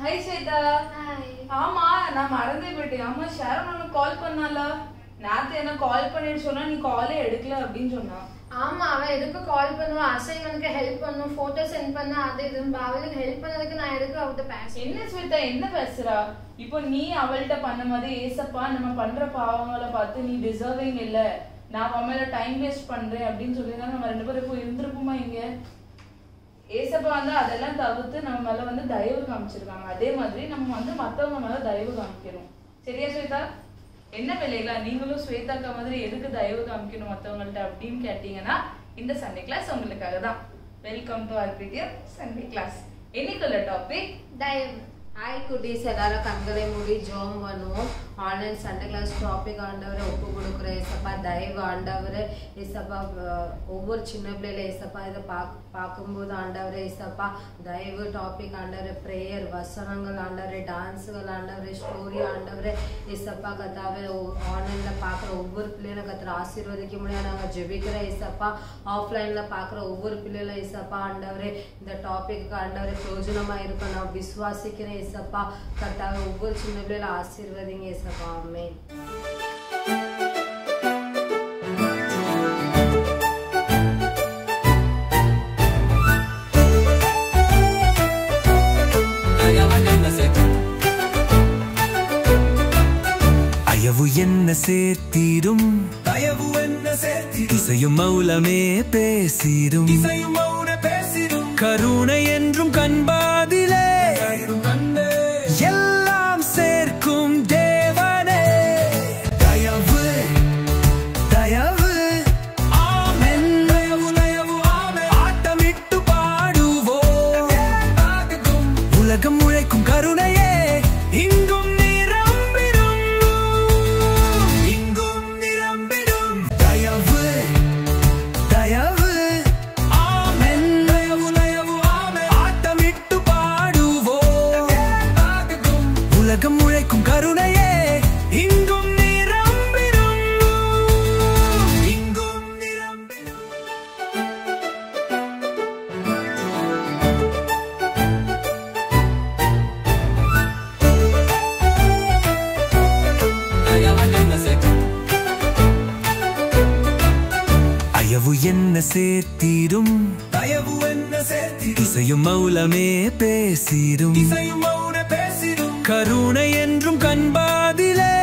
Hi Shweta. Hi. ஆமா நான் மறந்தே போயிட்டேன். ஆமா ஷாரோன் உனக்கு கால் பண்ணால. நேத்து என்ன கால் பண்ணிட்டு சொன்னா நீ காலே எடுக்கல அப்படினு சொன்னா. ஆமா அவன் எதுக்கு கால் பண்ணுவா அசைன்மென்ட்க்கு ஹெல்ப் பண்ணனும் போட்டோ சென்ட் பண்ண அது இதுன்னு அவளுக்கு ஹெல்ப் பண்ணதுக்கு நான் எதுக்கு அவட்ட பேச என்ன ஸ்வேதா என்ன பேசுறா? இப்போ நீ அவள்ட்ட பண்ண மாதிரி ஏசப்பா நம்ம பண்ற பாவங்களை பார்த்து நீ டிசர்விங் இல்ல. நான் அவமேல டைம் வேஸ்ட் பண்றேன் அப்படினு சொல்லினா நம்ம ரெண்டு பேரும் போய் இருந்திருப்போமா இங்க? ஏசப்பா வந்து அதெல்லாம் தவிர்த்து நம்ம மேல வந்து தயவு காமிச்சிருக்காங்க. அதே மாதிரி நம்ம வந்து மத்தவங்க மேல தயவு காமிக்கணும். சரியா ஸ்வேதா? என்ன வேலையில நீங்களும் ஸ்வேதாக்கா மாதிரி எதுக்கு தயவு காமிக்கணும் மத்தவங்கள்ட்ட அப்படின்னு கேட்டீங்கன்னா இந்த சண்டே கிளாஸ் உங்களுக்காக தான். வெல்கம் டு ஆர்பிடிஎம் சண்டே கிளாஸ். இன்னைக்குள்ள டாபிக் தயவு. Hi குட்டீஸ் எல்லாரும் கண்களை மூடி ஜெபம் பண்ணுவோம். ஆன்லைன் சண்டே கிளாஸ் டாபிக் ஆண்டவரே ஒப்பு கொடுக்குற ஏசப்பா தயவு ஆண்டவரே ஏசப்பா ஒவ்வொரு சின்ன பிள்ளைல ஏசப்பா இதை பார்க்கும்போது ஆண்டவரே ஏசப்பா தயவு டாபிக் ஆண்டவரே பிரேயர் வசனங்கள் ஆண்டவரே டான்ஸுகள் ஆண்டவரே ஸ்டோரி ஆண்டவரே ஏசப்பா கத்தாவே ஆன்லைன்ல பார்க்குற ஒவ்வொரு பிள்ளைகளை கத்துற ஆசீர்வதிக்க முடியாது நாங்கள் ஜெபிக்கிற ஏசப்பா ஆஃப்லைன்ல பார்க்குற ஒவ்வொரு பிள்ளைகளை ஏசப்பா ஆண்டவரே இந்த டாபிக்கு ஆண்டவரே பிரயோஜனமா இருக்கும் நான் விசுவாசிக்கிறேன் ஏசப்பா கத்தாவே ஒவ்வொரு சின்ன பிள்ளைகளை ஆசீர்வதிங்க ஏசப்பா ஆமென். அயவு என்ன சேர்த்திடும் இசையும் மௌலமே பேசிடும் கருணை என்றும் கண்பாதிலே எல்லாம் சேர்க்கும் தேவனே தயவு தயவு ஆமென் தயவு ஆமென் ஆட்டமிட்டு பாடுவோம் உலகம் உழைக்கும் கருணையே இங்கும் என்ன சேர்த்திடும் இசையும் மௌலமே பேசிடும் கருணை என்றும் கண்பாதிலே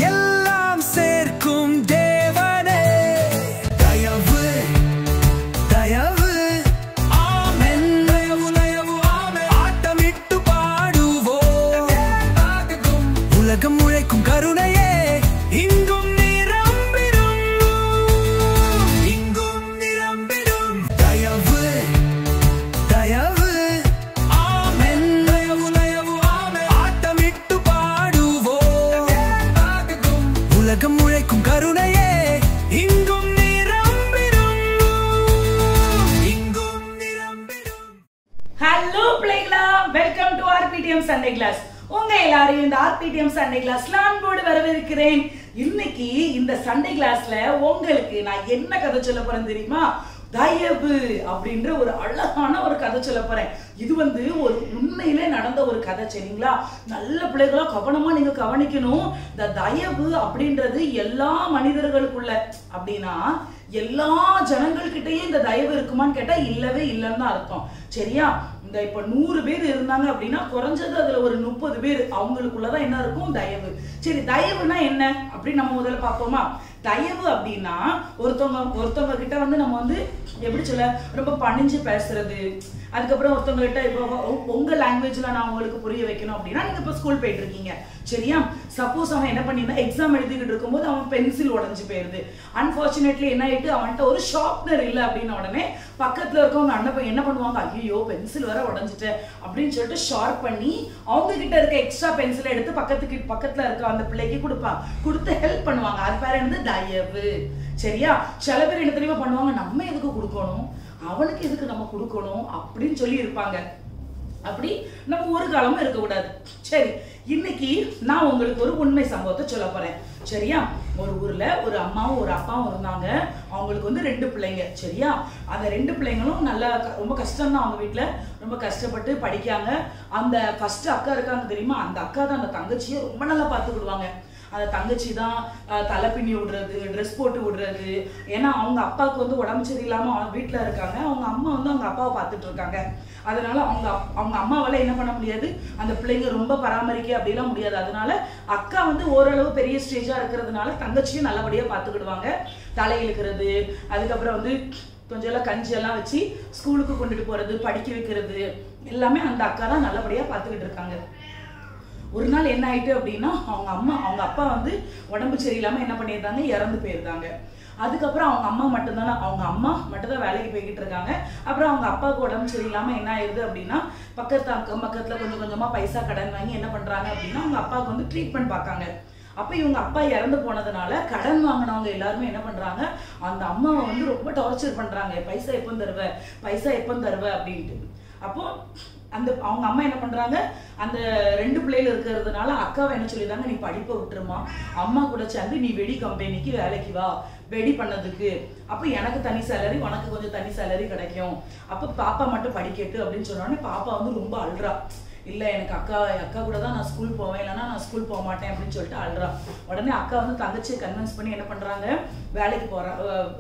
எல்லாம் சேர்க்கும் தேவனே தயவு தயவு ஆமென் தயவு ஆமென் ஆட்டமிட்டு பாடுவோம் உலகம் உழைக்கும் கருணையே இங்கும் சண்டே கிளாஸ் உங்க எல்லாரையும் இந்த ஆர்பிடிஎம் சண்டே கிளாஸ்ல அன்போடு வரவேற்கிறேன். இன்னைக்கு இந்த சண்டே கிளாஸ்ல உங்களுக்கு நான் என்ன கதை சொல்ல போறேன் தெரியுமா? தயவு அப்படின்ற ஒரு அழகான ஒரு கதை சொல்ல போறேன். இது வந்து ஒரு உண்மையிலே நடந்த ஒரு கதை. சரிங்களா? நல்ல பிள்ளைகளா கவனமா நீங்க கவனிக்கணும். இந்த தயவு அப்படின்றது எல்லா மனிதர்களுக்குள்ள அப்படின்னா எல்லா ஜனங்கள்கிட்டயும் இந்த தயவு இருக்குமான்னு கேட்டா இல்லவே இல்லைன்னு தான் அர்த்தம். சரியா? இந்த இப்ப 100 பேர் இருந்தாங்க அப்படின்னா குறைஞ்சது அதுல ஒரு 30 பேர் அவங்களுக்குள்ளதான் என்ன இருக்கும்? தயவு. சரி, தயவுனா என்ன அப்படின்னு நம்ம முதல்ல பார்ப்போமா? தயவு அப்படின்னா ஒருத்தவங்க கிட்ட வந்து நம்ம வந்து எப்படி சொல்ல ரொம்ப பணிஞ்சு பேசுறது. அதுக்கப்புறம் ஒருத்தவங்க கிட்ட இப்போ உங்க லாங்குவேஜ்ல நான் உங்களுக்கு புரிய வைக்கணும் அப்படின்னா நீங்க இப்போ ஸ்கூல் போயிட்டு இருக்கீங்க. சரியா? சப்போஸ் அவன் என்ன பண்ணிருந்தா எக்ஸாம் எழுதிக்கிட்டு இருக்கும்போது அவன் பென்சில் உடஞ்சு போயிருது. அன்பார்ச்சுனேட்லி என்ன ஆயிட்டு அவன்கிட்ட ஒரு ஷார்ப்னர் இல்லை அப்படின்ன உடனே பக்கத்துல இருக்கவங்க அண்ணன் என்ன பண்ணுவாங்க? ஐயோ பென்சில் வர உடஞ்சிட்டு அப்படின்னு சொல்லிட்டு ஷார்ப் பண்ணி அவங்க கிட்ட இருக்க எக்ஸ்ட்ரா பென்சிலை எடுத்து பக்கத்துல இருக்க அந்த பிள்ளைக்கு கொடுத்து ஹெல்ப் பண்ணுவாங்க. அது பேர் என்னது? தயவு. சரியா? சில பேர் என்ன தெரியுமா பண்ணுவாங்க? நம்ம எதுக்கு கொடுக்கணும், அவனுக்கு எதுக்கு நம்ம கொடுக்கணும் அப்படின்னு சொல்லி இருப்பாங்க. அப்படி நம்ம ஒரு காலமும் இருக்கக்கூடாது. சரி, இன்னைக்கு நான் உங்களுக்கு ஒரு உண்மை சம்பவத்தை சொல்ல போறேன். சரியா? ஒரு ஊர்ல ஒரு அம்மாவும் ஒரு அப்பாவும் இருந்தாங்க. அவங்களுக்கு வந்து 2 பிள்ளைங்க. சரியா? அந்த 2 பிள்ளைங்களும் நல்லா ரொம்ப கஷ்டம் தான். அவங்க வீட்டுல ரொம்ப கஷ்டப்பட்டு படிக்காங்க. அந்த ஃபர்ஸ்ட் அக்கா இருக்காங்க தெரியுமா, அந்த அக்கா தான் அந்த தங்கச்சியை ரொம்ப நல்லா பார்த்துக்கிடுவாங்க. அந்த தங்கச்சி தான் தலை பின்னி விடுறது, ட்ரெஸ் போட்டு விடுறது. ஏன்னா அவங்க அப்பாவுக்கு வந்து உடம்பு சரியில்லாம வீட்டுல இருக்காங்க. அவங்க அம்மா வந்து அவங்க அப்பாவை பார்த்துட்டு இருக்காங்க. அதனால அவங்க அம்மாவால என்ன பண்ண முடியாது, அந்த பிள்ளைங்க ரொம்ப பராமரிக்க அப்படிலாம் முடியாது. அதனால அக்கா வந்து ஓரளவு பெரிய ஸ்டேஜா இருக்கிறதுனால தங்கச்சியும் நல்லபடியா பார்த்துக்கிடுவாங்க. தலை இழுக்கிறது, அதுக்கப்புறம் வந்து கொஞ்சம் எல்லாம் கஞ்சி எல்லாம் வச்சு ஸ்கூலுக்கு கொண்டுட்டு போறது, படிக்க வைக்கிறது எல்லாமே அந்த அக்கா தான் நல்லபடியா பார்த்துக்கிட்டு இருக்காங்க. ஒரு நாள் என்ன ஆயிட்டு அப்படின்னா, அவங்க அப்பா வந்து உடம்பு சரியில்லாம என்ன பண்ணியிருந்தாங்க, இறந்து போயிருந்தாங்க. அதுக்கப்புறம் அவங்க அம்மா மட்டும்தான் வேலைக்கு போய்கிட்டு இருக்காங்க. அப்புறம் அவங்க அப்பாவுக்கு உடம்பு சரியில்லாம என்ன ஆயிருது அப்படின்னா, அக்கம் பக்கத்துல கொஞ்சம் கொஞ்சமா பைசா கடன் வாங்கி என்ன பண்றாங்க அப்படின்னா அவங்க அப்பாவுக்கு வந்து ட்ரீட்மெண்ட் பார்க்காங்க. அப்ப இவங்க அப்பா இறந்து போனதுனால கடன் வாங்கினவங்க எல்லாருமே என்ன பண்றாங்க, அந்த அம்மாவை வந்து ரொம்ப டார்ச்சர் பண்றாங்க. பைசா எப்போ தருவ அப்படின்ட்டு. அப்போ அவங்க அம்மா என்ன பண்றாங்க, அந்த 2 பிள்ளைகள் இருக்கிறதுனால அக்காவை என்ன சொல்லிடுறாங்க, நீ படிப்பை விட்டுருமா, அம்மா கூட சேர்ந்து நீ வெடி கம்பெனிக்கு வேலைக்கு வா, வெடி பண்ணதுக்கு. அப்ப எனக்கு தனி சேலரி, உனக்கு கொஞ்சம் தனி சேலரி கிடைக்கும். அப்ப பாப்பா மட்டும் படிக்கட்டு அப்படின்னு சொன்னோடனே பாப்பா வந்து ரொம்ப அழுறா. இல்ல எனக்கு அக்கா கூட தான் நான் ஸ்கூல் போவேன், இல்லைன்னா நான் ஸ்கூல் போக மாட்டேன் அப்படின்னு சொல்லிட்டு அழுறா. உடனே அக்கா வந்து தங்கச்சியை கன்வின்ஸ் பண்ணி என்ன பண்றாங்க, வேலைக்கு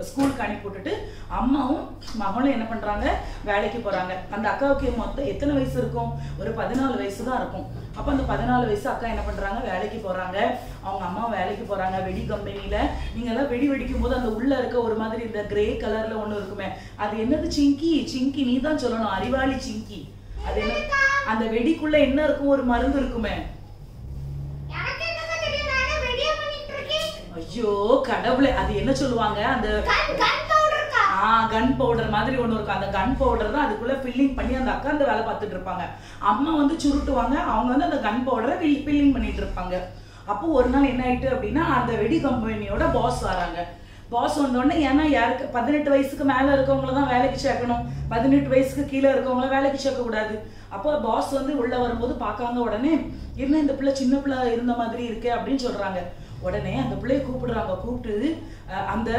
ஸ்கூலுக்கு அனுப்பி விட்டுட்டு அம்மாவும் மகளும் என்ன பண்றாங்க, வேலைக்கு போறாங்க. அந்த அக்காவுக்கு மொத்தம் எத்தனை வயசு இருக்கும், ஒரு 14 வயசு தான் இருக்கும். அப்ப அந்த 14 வயசு அக்கா என்ன பண்றாங்க, வேலைக்கு போறாங்க. அவங்க அம்மா வேலைக்கு போறாங்க வெடி கம்பெனில. நீங்க எல்லாம் வெடி வெடிக்கும் போது அந்த உள்ள இருக்க ஒரு மாதிரி இந்த கிரே கலர்ல ஒண்ணு இருக்குமே, அது என்னது, சிங்கி நீ தான் சொல்லணும், அறிவாளி சிங்கி. அது என்ன, அந்த வெடிக்குள்ள என்ன இருக்கும், ஒரு மருந்து இருக்குமே. ஐயோ கடவுளே, அது என்ன சொல்லுவாங்க, அந்த கன் பவுடர் மாதிரி ஒண்ணு இருக்கும். அந்த கன் பவுடர் தான் அதுக்குள்ள ஃபில்லிங் பண்ணி அந்த அக்கா அந்த வேலை பார்த்துட்டு இருப்பாங்க. அம்மா வந்து சுருட்டுவாங்க, அவங்க வந்து அந்த கன் பவுடரை ஃபில்லிங் பண்ணிட்டு இருப்பாங்க. அப்போ ஒரு நாள் என்ன ஆயிட்டு அப்படின்னா, அந்த வெடி கம்பெனியோட பாஸ் வராங்க. பாஸ் வந்தோடனே, ஏன்னா யாருக்கு 18 வயசுக்கு மேல இருக்கவங்கள தான் வேலைக்கு சேர்க்கணும், 18 வயசுக்கு கீழே இருக்கவங்கள வேலைக்கு சேர்க்க கூடாது. அப்போ பாஸ் வந்து உள்ள வரும்போது பார்க்காங்க. உடனே என்ன இந்த பிள்ளை சின்ன பிள்ளை இருந்த மாதிரி இருக்கே அப்படின்னு சொல்றாங்க. உடனே அந்த பிள்ளைய கூப்பிடுறாங்க. கூப்பிட்டு அந்த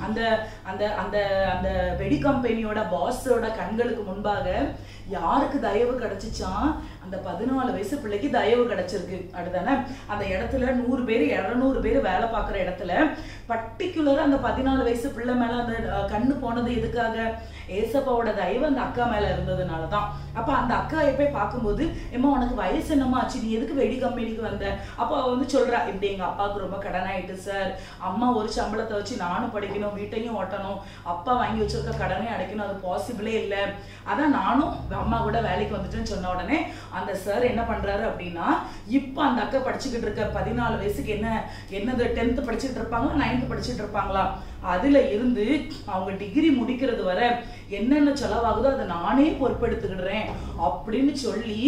அந்த அந்த அந்த அந்த வெடி கம்பெனியோட பாஸோட கண்களுக்கு முன்பாக யாருக்கு தயவு கிடைச்சிச்சான், அந்த 14 வயசு பிள்ளைக்கு தயவு கிடைச்சிருக்கு. அடுத்தானே அந்த இடத்துல 100 பேர் 200 பேர் வேலை பார்க்குற இடத்துல பர்டிகுலரா அந்த 14 வயசு பிள்ளை மேல அந்த கண்ணு போனது எதுக்காக, ஏசப்பாவோட தயவு அந்த அக்கா மேல இருந்ததுனாலதான். அப்ப அந்த அக்கா போய் பார்க்கும்போது, ஏமா உனக்கு வயசு என்னமா ஆச்சு, நீ எதுக்கு வெடி கம்பெனிக்கு வந்த? அப்போ அவ வந்து சொல்றா, இப்படி எங்க அப்பாவுக்கு ரொம்ப கடன் ஆயிட்டு சார், அம்மா ஒரு சம்பளத்தை வச்சு நானும் படிக்கணும், வீட்டையும் ஓட்டணும், அப்பா வாங்கி வச்சிருக்க கடனே அடைக்கணும், அது பாசிபிளே இல்லை, அதான் நானும் அம்மா கூட வேலைக்கு வந்துட்டேன்னு சொன்ன உடனே அந்த சார் என்ன பண்றாரு அப்படின்னா, இப்ப அந்த அக்கா படிச்சுக்கிட்டு இருக்க 14 வயசுக்கு என்னது 10th படிச்சுட்டு இருப்பாங்களா 9th படிச்சுட்டு இருப்பாங்களா, அதுல இருந்து அவங்க டிகிரி முடிக்கிறது வரை என்னென்ன செலவாகுதோ அதை நானே பொறுப்பெடுத்துக்கிடுறேன் அப்படின்னு சொல்லி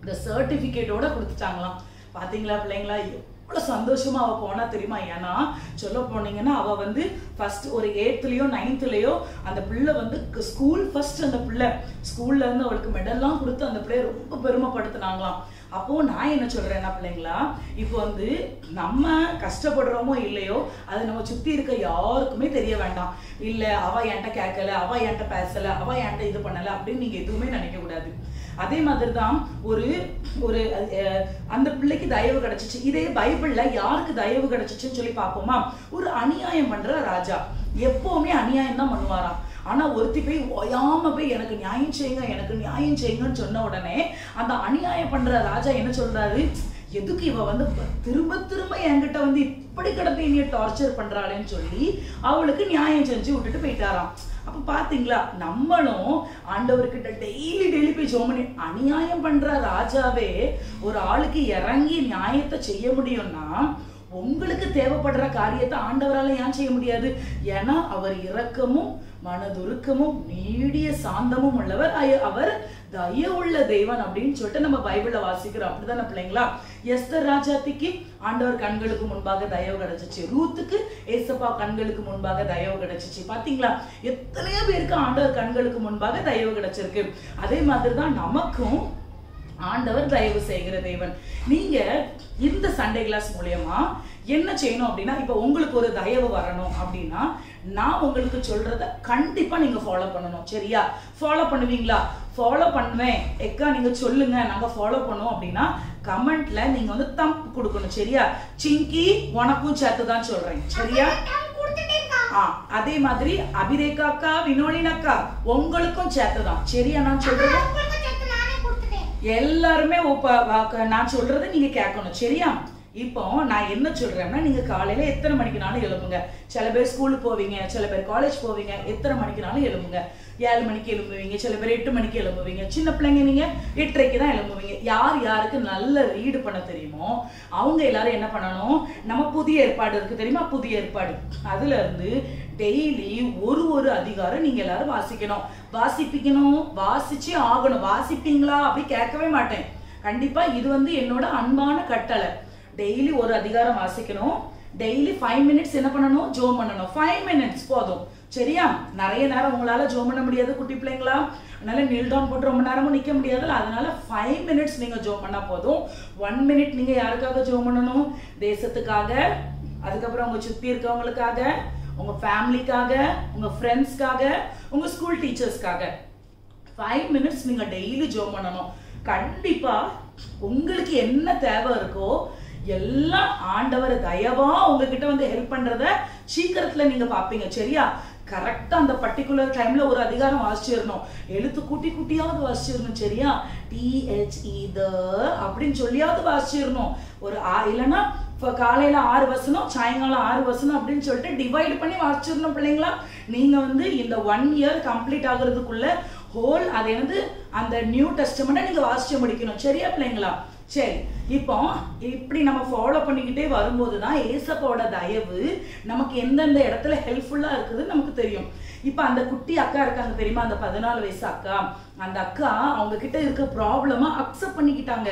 இந்த சர்டிபிகேட்டோட கொடுத்துட்டாங்களாம். பாத்தீங்களா பிள்ளைங்களா, எவ்வளவு சந்தோஷமா அவ போனா தெரியுமா. ஏன்னா சொல்ல போனீங்கன்னா அவ வந்து ஃபர்ஸ்ட் ஒரு 8thலயோ 9thலயோ அந்த பிள்ளை வந்து ஸ்கூல் ஃபர்ஸ்ட், அந்த பிள்ளை ஸ்கூல்ல இருந்து அவளுக்கு மெடல்லாம் கொடுத்து அந்த பிள்ளைய ரொம்ப பெருமைப்படுத்தினாங்களாம். அப்போ நான் என்ன சொல்றேன்னா பிள்ளைங்களா, இப்போ வந்து நம்ம கஷ்டப்படுறோமோ இல்லையோ அது நம்ம சுத்தி இருக்க யாருக்குமே தெரிய வேண்டாம். இல்ல அவ என்கிட்ட கேட்கல, அவ என்கிட்ட பேசல, அவ என்கிட்ட இது பண்ணல அப்படின்னு நீங்க எதுவுமே நினைக்க கூடாது. அதே மாதிரிதான் ஒரு அந்த பிள்ளைக்கு தயவு கிடைச்சிச்சு. இதே பைபிள்ல யாருக்கு தயவு கிடைச்சிச்சுன்னு சொல்லி பார்ப்போமா. ஒரு அநியாயம் பண்ற ராஜா எப்பவுமே அநியாயம் தான் பண்ணுவாராம். ஆனா ஒருத்தி போய் ஓயாம போய் எனக்கு நியாயம் செய்யுங்கன்னு சொன்ன உடனே அந்த அநியாயம் பண்ற ராஜா என்ன சொல்றாரு, எதுக்கு இவ வந்து திரும்ப திரும்ப என்கிட்ட வந்து இப்படி கிடந்து என்னைய டார்ச்சர் பண்றாளேன்னு சொல்லி அவளுக்கு நியாயம் செஞ்சு விட்டுட்டு போயிட்டாராம். அப்ப பாத்தீங்களா, நம்மளும் ஆண்டவர்கிட்ட டெய்லி போய் ஜெபம் பண்ணி, அநியாயம் பண்ற ராஜாவே ஒரு ஆளுக்கு இறங்கி நியாயத்தை செய்ய முடியும்னா உங்களுக்கு தேவைப்படுற காரியத்தை ஆண்டவரால ஏன் செய்ய முடியாது? ஏன்னா அவர் இரக்கமும் மனதுருக்கமும் நீடிய சாந்தமும் உள்ளவர், அவர் தயவுள்ள தேவன் அப்படின்னு சொல்லிட்டு நம்ம பைபிள்ல வாசிக்கிறோம். அப்படிதானே பிள்ளைங்களா? எஸ்தர் ராஜாத்திக்கு ஆண்டவர் கண்களுக்கு முன்பாக தயவு கிடைச்சிச்சு. ரூத்துக்கு ஏசப்பா கண்களுக்கு முன்பாக தயவு கிடைச்சிச்சு. பாத்தீங்களா? எத்தனையோ பேருக்கு ஆண்டவர் கண்களுக்கு முன்பாக தயவு கிடைச்சிருக்கு. அதே மாதிரிதான் நமக்கும் ஆண்டவர் தயவு செய்கிற தேவன். நீங்க இந்த சண்டே கிளாஸ் மூலமா என்ன செய்யணும் அப்படின்னா, இப்ப உங்களுக்கு ஒரு தயவு வரணும் அப்படின்னா நான் உங்களுக்கு சொல்றத கண்டிப்பா நீங்க ஃபாலோ பண்ணணும். சரியா? ஃபாலோ பண்ணுவீங்களா? ஃபாலோ பண்ணுவேன் எக்கா நீங்க சொல்லுங்க, நாங்க ஃபாலோ பண்ணுவோம் அப்படின்னா கமெண்ட்ல நீங்க வந்து தம்ப் கொடுக்கணும். சரியா? சிங்கி உனக்கும் சேர்த்து தான் சொல்றேன். சரியா? அதே மாதிரி அபிரேகா அக்கா, வினோலின் அக்கா உங்களுக்கும் சேர்த்து தான். சரியா? நான் சொல்றது எல்லாருமே நான் சொல்றதை நீங்க கேட்கணும். சரியா? இப்போ நான் என்ன சொல்றேன்னா, நீங்க காலையில எத்தனை மணிக்குனாலும் எழுப்புங்க. சில பேர் ஸ்கூலுக்கு போவீங்க, சில பேர் காலேஜ் போவீங்க, எத்தனை மணிக்குனாலும் எழுப்புங்க. 7 மணிக்கு எழுப்புவீங்க, சில பேர் 8 மணிக்கு எழுப்புவீங்க. சின்ன பிள்ளைங்க நீங்க 8:30க்கு தான் எழுப்புவீங்க. யார் யாருக்கு நல்ல ரீடு பண்ண தெரியுமோ அவங்க எல்லாரும் என்ன பண்ணணும், நம்ம புதிய ஏற்பாடு இருக்கு தெரியுமா? புதிய ஏற்பாடு, அதுல இருந்து டெய்லி ஒரு அதிகாரம் நீங்க எல்லாரும் வாசிக்கணும். வாசிச்சு ஆகணும். வாசிப்பீங்களா அப்படி கேட்கவே மாட்டேன். கண்டிப்பா இது வந்து என்னோட அன்பான கட்டளை. டெய்லி ஒரு அதிகாரம் வாசிக்கணும். டெய்லி 5 மினிட்ஸ் என்ன பண்ணணும், ஜோம் பண்ணணும். 5 மினிட்ஸ் போதும். சரியா? நிறைய நேரம் உங்களால ஜோம் பண்ண முடியாது குட்டி பிள்ளைங்களா, அதனால நீல் டவுன் போட்டு ரொம்ப நேரமும் நிக்க முடியாதுல்ல, அதனால 5 மினிட்ஸ் நீங்க ஜோம் பண்ணா போதும். 1 மினிட் நீங்க யாருக்காக ஜோம் பண்ணணும்? தேசத்துக்காக, அதுக்கப்புறம் உங்க சுத்தி இருக்கவங்களுக்காக, உங்க ஃபேமிலிக்காக, உங்க ஃப்ரெண்ட்ஸ்க்காக, உங்க ஸ்கூல் டீச்சர்ஸ்க்காக 5 மினிட்ஸ் நீங்க டெய்லி ஜோம் பண்ணணும். கண்டிப்பா உங்களுக்கு என்ன தேவை இருக்கோ எல்லாம் ஆண்டவர் தயவா உங்ககிட்ட வந்து ஹெல்ப் பண்றத சீக்கிரத்துல நீங்க பாப்பீங்க. சரியா? கரெக்டா அந்த பர்டிகுலர் டைம்ல ஒரு அதிகாரம் வாசிச்சிடணும். எழுத்து குட்டியாவது வாசிச்சிடணும். சரியா? THE அப்படின்னு சொல்லியாவது வாசிச்சிடணும். ஒரு இல்லைன்னா காலையில 6 வசனம், சாயங்காலம் 6 வசனம் அப்படின்னு சொல்லிட்டு டிவைட் பண்ணி வாசிச்சிடணும் பிள்ளைங்களா. நீங்க வந்து இந்த 1 இயர் கம்ப்ளீட் ஆகுறதுக்குள்ள ஹோல் அதை வந்து அந்த நியூ டெஸ்டமெண்ட்டை நீங்க வாசிச்சு முடிக்கணும். சரியா பிள்ளைங்களா? சரி, இப்போ இப்படி நம்ம ஃபாலோ பண்ணிக்கிட்டே வரும்போதுதான் ஏசப்பாவோட தயவு நமக்கு எந்தெந்த இடத்துல ஹெல்ப்ஃபுல்லா இருக்குதுன்னு நமக்கு தெரியும். இப்ப அந்த குட்டி அக்கா இருக்காங்க தெரியுமா, அந்த 14 வயசு அக்கா, அந்த அக்கா அவங்க கிட்ட இருக்க ப்ராப்ளமா அக்செப்ட் பண்ணிக்கிட்டாங்க.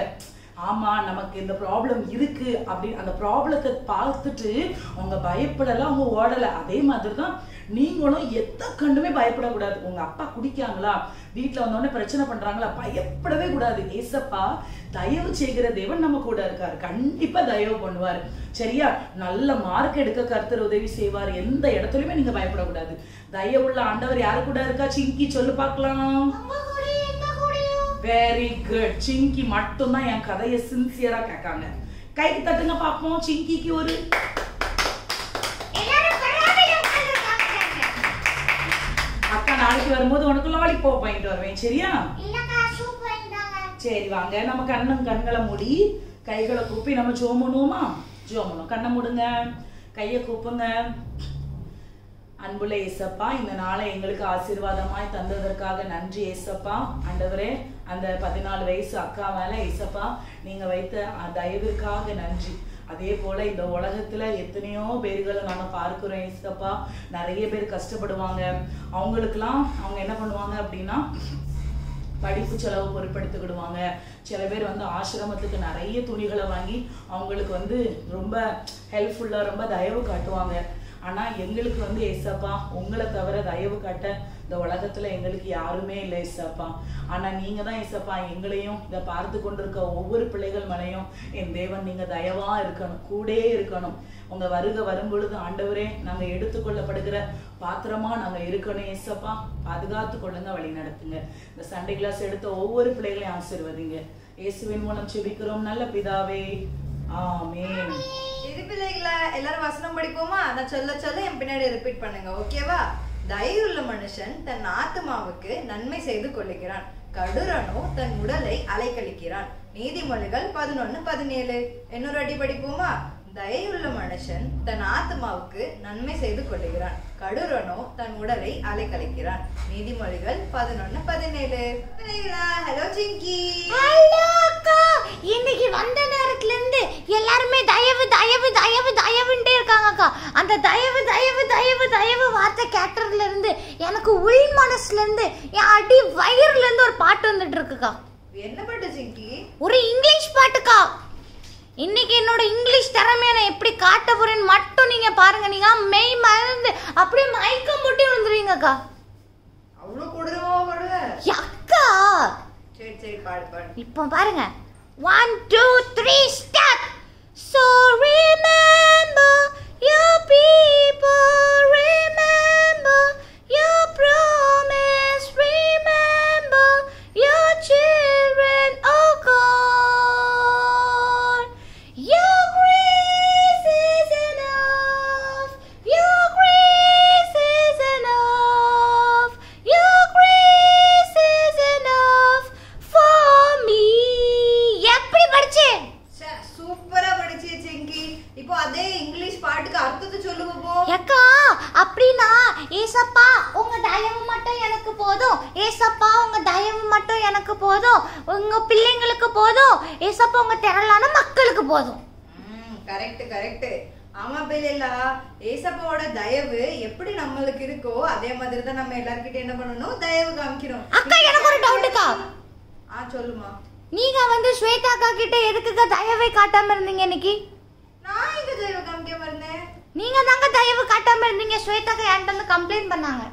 ஆமா நமக்கு இந்த ப்ராப்ளம் இருக்கு அப்படி அந்த ப்ராப்ளத்தை பார்த்துட்டு அவங்க பயப்படல, அவங்க ஓடல. அதே மாதிரிதான் நீங்களும் எத்த கண்டுமே பயப்படக்கூடாது. உங்க அப்பா குடிக்காங்களா, வீட்டுல வந்தோடனே பிரச்சனை பண்றாங்களா, பயப்படவே கூடாது. ஏசப்பா தயவு செய்கிற தேவன் நம்ம கூட இருக்காரு. கண்டிப்பா தயவு பண்ணுவாரு. சரியா? நல்ல மார்க் எடுக்க கர்த்தர் உதவி செய்வார். எந்த இடத்துலயுமே நீங்க பயப்படக்கூடாது. தயவுள்ள ஆண்டவர் யாரு கூட இருக்கா? சிங்கி சொல்லு பார்க்கலாம். Very good. சிங்கி மட்டும்தான் என் கதையை சின்சியரா கேட்காங்க. கைக்கு தட்டுங்க பாப்போம். சிங்கிக்கு ஒரு அக்கா நாளைக்கு வரும்போது உனக்கு லாலிபாப் வாங்கிட்டு வருவேன். சரியா? சரி வாங்க, நம்ம கண்களை மூடி கைகளை கூப்பி நம்ம ஜோம் பண்ணுவோமா? ஜோம் பண்ணுவோம். கண்ணை மூடுங்க, கையை கூப்புங்க. அன்புள்ள ஏசப்பா, இந்த நாளை எங்களுக்கு ஆசீர்வாதமாய் தந்ததற்காக நன்றி ஏசப்பா. ஆண்டவரே, அந்த 14 வயசு அக்கா மேல ஏசப்பா நீங்க வைத்த தயவிற்காக நன்றி. அதே போல இந்த உலகத்துல எத்தனையோ பேர்களை நாங்க பார்க்கிறோம் ஏசப்பா. நிறைய பேர் கஷ்டப்படுவாங்க. அவங்களுக்குலாம் அவங்க என்ன பண்ணுவாங்க அப்படின்னா படிப்பு செலவு பொருட்படுத்திக்கிடுவாங்க. சில பேர் வந்து ஆசிரமத்துக்கு நிறைய துணிகளை வாங்கி அவங்களுக்கு வந்து ரொம்ப ஹெல்ப்ஃபுல்லா ரொம்ப தயவு காட்டுவாங்க. ஆனா எங்களுக்கு வந்து ஏசப்பா உங்களை தவிர தயவு காட்ட இந்த உலகத்துல எங்களுக்கு யாருமே இல்லை ஏசப்பா. ஆனா நீங்க தான் ஏசப்பா எங்களையும் இதை பார்த்து கொண்டிருக்க ஒவ்வொரு பிள்ளைகள் மனையும் என் தேவன் நீங்க தயவா இருக்கணும், கூட இருக்கணும். உங்க வருகை வரும் பொழுது ஆண்டவரே நாங்க எடுத்துக்கொள்ளப்படுகிற பாத்திரமா நாங்க இருக்கணும் ஏசப்பா. பாதுகாத்து கொள்ளுங்க, வழி நடத்துங்க. இந்த சண்டே கிளாஸ் எடுத்த ஒவ்வொரு பிள்ளைகளையும் ஆசீர்வதிங்க. இயேசுவின் மூலம் செபிக்கிறோம் நல்ல பிதாவே, ஆமென். இது பிள்ளைகளா எல்லாரும் வசனம் படிப்போமா? நான் சொல்ல என் பின்னாடி ரிப்பீட் பண்ணுங்க, ஓகேவா? தயவுள்ள மனுஷன் தன் ஆத்மாவுக்கு நன்மை செய்து கொள்ளுகிறான், கடுரனோ தன் உடலை அலைக்கழிக்கிறான். நீதிமொழிகள் 11:17. இன்னொரு அடி படிப்போமா? தயவுள்ள மனுஷன் தன் ஆத்மாவுக்கு நன்மை செய்து கொள்ளுகிறான், கடுரனோ தன் உடலை அலைக்கழிக்கிறான். நீதிமொழிகள் 11:17. ஹலோ சிங்கி. ஹலோ அக்கா. இன்னைக்கு வந்த நேரத்துல இருந்து எல்லாருமே தயவு தயவு தயவு தயவுண்டே இருக்காங்கக்கா. அந்த தயவு தயவு தயவு தயவு வார்த்தை கேட்டதுல இருந்து எனக்கு உள் மனசுல இருந்து என் அடி வயிறுல இருந்து ஒரு பாட்டு வந்துட்டு இருக்குக்கா. என்ன பாட்டு சிங்கி? ஒரு இங்கிலீஷ் பாட்டுக்கா. இன்னைக்கு என்னோட இங்கிலீஷ் திறமையை நான் எப்படி காட்ட போறேன்னு மட்டும் நீங்க பாருங்க. நீங்க மெய் மறந்து அப்படியே மயக்கம் போட்டு வந்துருவீங்கக்கா. அவ்வளவு கொடூரமா பாடுவ? அக்கா சரி சரி பாடு பாடு. இப்போ பாருங்க. 1 2 3 start. So remember your people, remember your promise, remember your children, oh God. Your grace is enough, your grace is enough, your grace is enough for me. எப்படி படிச்சேன்? சூப்பரா படிச்சே சிங்கி. இப்போ அதே இங்கிலீஷ் பாட்டுக்கு அர்த்தத்தை சொல்லுங்க போ. அக்கா அப்படினா ஏசப்பா உங்க தயவு மட்டும் எனக்கு போதும், ஏசப்பா உங்க தயவு மட்டும் எனக்கு போதும், உங்க பிள்ளைங்களுக்கு போதும், ஏசப்பா உங்க திரளான மக்களுக்கு போதும். Correct correct. ஆமா பிள்ளைகளா, ஏசப்பாவோட தயவு எப்படி நம்மளுக்கு இருக்கோ அதே மாதிரி தான் நம்ம எல்லார்கிட்ட என்ன பண்ணணும், தயவு காமிக்கணும். அக்கா எனக்கு ஒரு டவுட்டுக்கா. சொல்லுமா. நீங்க வந்து ஸ்வேதா அக்கா கிட்ட எதுக்குக்கா தயவை காட்டாம இருந்தீங்க இன்னைக்கு? நான் எங்க தயவு காமிக்காம இருந்தேன்? நீங்க தாங்க தயவு காட்டாம இருந்தீங்க. ஸ்வேதா அக்கா என்கிட்ட வந்து கம்ப்ளைண்ட் பண்ணாங்க.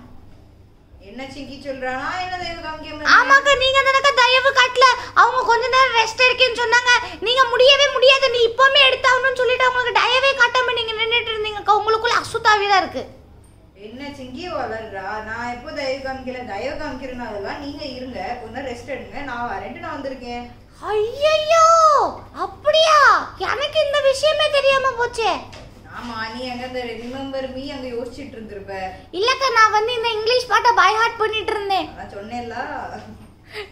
என்ன சிங்கி சொல்றானா? என்ன தயவு காமிக்காம? ஆமாக்கா நீங்க தானக்கா தயவு காட்டல. அவங்க கொஞ்ச நேரம் ரெஸ்ட் எடுக்கேன்னு சொன்னாங்க. நீங்க முடியவே முடியாது, நீ இப்பவுமே எடுத்தாகணும்னு சொல்லிட்டு அவங்களுக்கு தயவே காட்டாம நீங்க நின்னுட்டு இருந்தீங்கக்கா. உங்களுக்குள்ள அசுத்தாவிதான் இருக்கு. என்ன சிங்கி வளர்றா? நான் எப்போ தயவு காமிக்கல. தயவு காமிக்கிறனாலதான் நீங்க இருங்க, கொஞ்சம் ரெஸ்ட் எடுங்க, நான் வரேன்ட்டு நான் வந்திருக்கேன். ஐயோ அப்படியா? எனக்கு இந்த விஷயமே தெரியாம போச்சே. ஆமா, நீ அங்க அந்த ரிமெம்பர் மீ அங்க யோசிச்சிட்டு இருந்திருப்ப. இல்லக்கா நான் வந்து இந்த இங்கிலீஷ் பாட்டை பை ஹார்ட் பண்ணிட்டு இருந்தேன். நான் சொன்னேன்ல.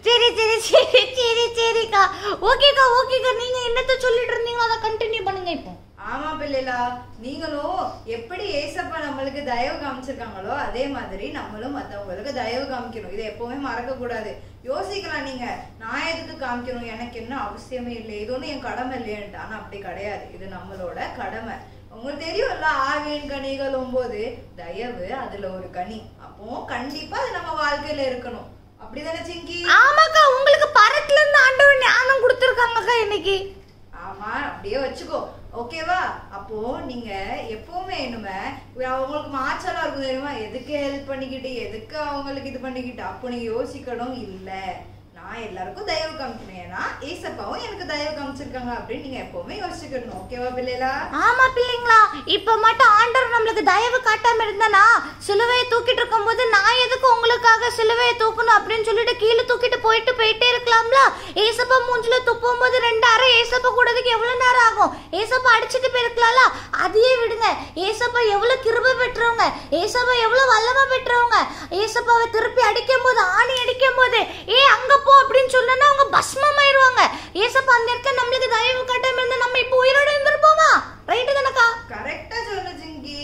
சரி சரி சரி சரி சரிக்கா. ஓகேக்கா ஓகேக்கா. நீங்க என்னத்த சொல்லிட்டு இருந்தீங்களோ அதை கண்டினியூ பண்ணுங்க இப்போ. ஆமா பிள்ளைகளா, நீங்களும் எப்படி ஏசப்பா நம்மளுக்கு தயவு காமிச்சிருக்காங்களோ அதே மாதிரி நம்மளும் மத்தவங்களுக்கு தயவு காமிக்கணும். இதை எப்பவுமே மறக்க கூடாது. யோசிக்கலாம் நீங்க, நான் எதுக்கு காமிக்கணும், எனக்கு என்ன அவசியமே இல்லை, இது ஒண்ணு என் கடமை இல்லையன்ட்டு. ஆனா அப்படி கிடையாது, இது நம்மளோட கடமை. உங்களுக்கு தெரியும்ல, ஆவியின் கனிகள் 9, தயவு அதுல ஒரு கனி. அப்போ கண்டிப்பா அது நம்ம வாழ்க்கையில இருக்கணும். அப்படிதானே சிங்கி? ஆமாக்கா உங்களுக்கு பரத்துல இருந்து ஆண்டவர் ஞானம் கொடுத்திருக்காங்கக்கா இன்னைக்கு. ஆமா, அப்படியே வச்சுக்கோ. ஓகேவா? அப்போ நீங்க எப்பவுமே என்னமே அவங்களுக்கு மாச்சலா இருக்கும் தெரியுமா, எதுக்கு ஹெல்ப் பண்ணிக்கிட்டு எதுக்கு அவங்களுக்கு இது பண்ணிக்கிட்டு. அப்போ நீங்க யோசிக்கணும், இல்ல நான் எல்லாருக்கும் தயவு காமிக்கணும், ஏன்னா ஏசப்பாவும் எனக்கு தயவு காமிச்சிருக்காங்க அப்படின்னு நீங்க எப்பவுமே யோசிச்சுக்கணும். ஓகேவா பிள்ளைகளா? ஆமா பிள்ளைங்களா. இப்ப மட்டும் ஆண்டவர் நம்மளுக்கு தயவு காட்டாம இருந்தானா சிலுவையை தூக்கிட்டு இருக்கும் போது நான் எதுக்கு உங்களுக்காக சிலுவையை தூக்கணும் அப்படின்னு சொல்லிட்டு கீழே தூக்கிட்டு போயிட்டே இருக்கலாம்ல. ஏசப்பா மூஞ்சில துப்பும் போது 2 அரை ஏசப்பா கூடதுக்கு எவ்வளவு நேரம் ஆகும்? ஏசப்பா அடிச்சுட்டு போயிருக்கலாம்ல. அதையே விடுங்க. ஏசப்பா எவ்வளவு கிருபை பெற்றவங்க, ஏசப்பா எவ்வளவு வல்லமை பெற்றவங்க. ஏசப்பாவை திருப்பி அடிக்கும் போது, ஆணி அடிக்கும் போது அங்க போ அப்படின்னு சொன்னா அவங்க பஸ்மமாயிருவாங்க. ஏசப்பா அந்த இடத்துல நம்மளுக்கு தயவு காட்டாம இருந்தா நம்ம இப்ப உயிரோட இருந்திருப்போமா? ரைட்டு தானக்கா? கரெக்டா சொல்ல சிங்கி.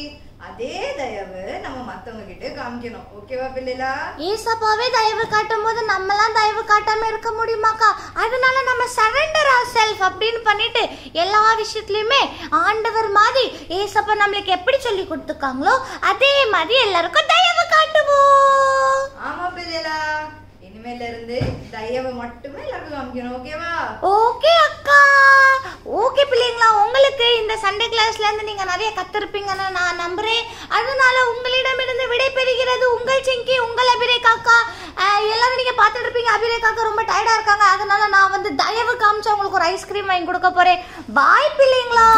அதே தயவு நம்ம மத்தவங்க கிட்ட காமிக்கணும். ஓகேவா பிள்ளைகளா? ஏசப்பாவே தயவு காட்டும் போது நம்மலாம் தயவு காட்டாம இருக்க முடியுமாக்கா? அதனால நம்ம சரண்டர் ஆர் செல்ஃப் அப்படின்னு பண்ணிட்டு எல்லா விஷயத்துலயுமே ஆண்டவர் மாதிரி ஏசப்பா நம்மளுக்கு எப்படி சொல்லி கொடுத்துருக்காங்களோ அதே மாதிரி எல்லாருக்கும் தயவு காட்டுவோம். ஆமா பிள்ளைகளா, இனிமேல இருந்து தயவு மட்டுமே எல்லாருக்கும் காமிக்கணும். ஓகேவா? ஓகே அக்கா. ஓகே பிள்ளைங்களா, உங்களுக்கு இந்த சண்டே கிளாஸ்ல இருந்து நீங்க நிறைய கத்திருப்பீங்கன்னு நான் நம்புறேன். அதனால உங்களிடமிருந்து விடைபெறுகிறது உங்கள் சிங்கி, உங்கள் அபிரேக் அக்கா. எல்லாரும் நீங்க பார்த்துட்டு இருப்பீங்க அபிரேக் அக்கா ரொம்ப டயர்டா இருக்காங்க. அதனால நான் வந்து தயவு காமிச்சு உங்களுக்கு ஒரு ஐஸ்கிரீம் வாங்கி கொடுக்க போறேன். பாய் பிள்ளைங்களா.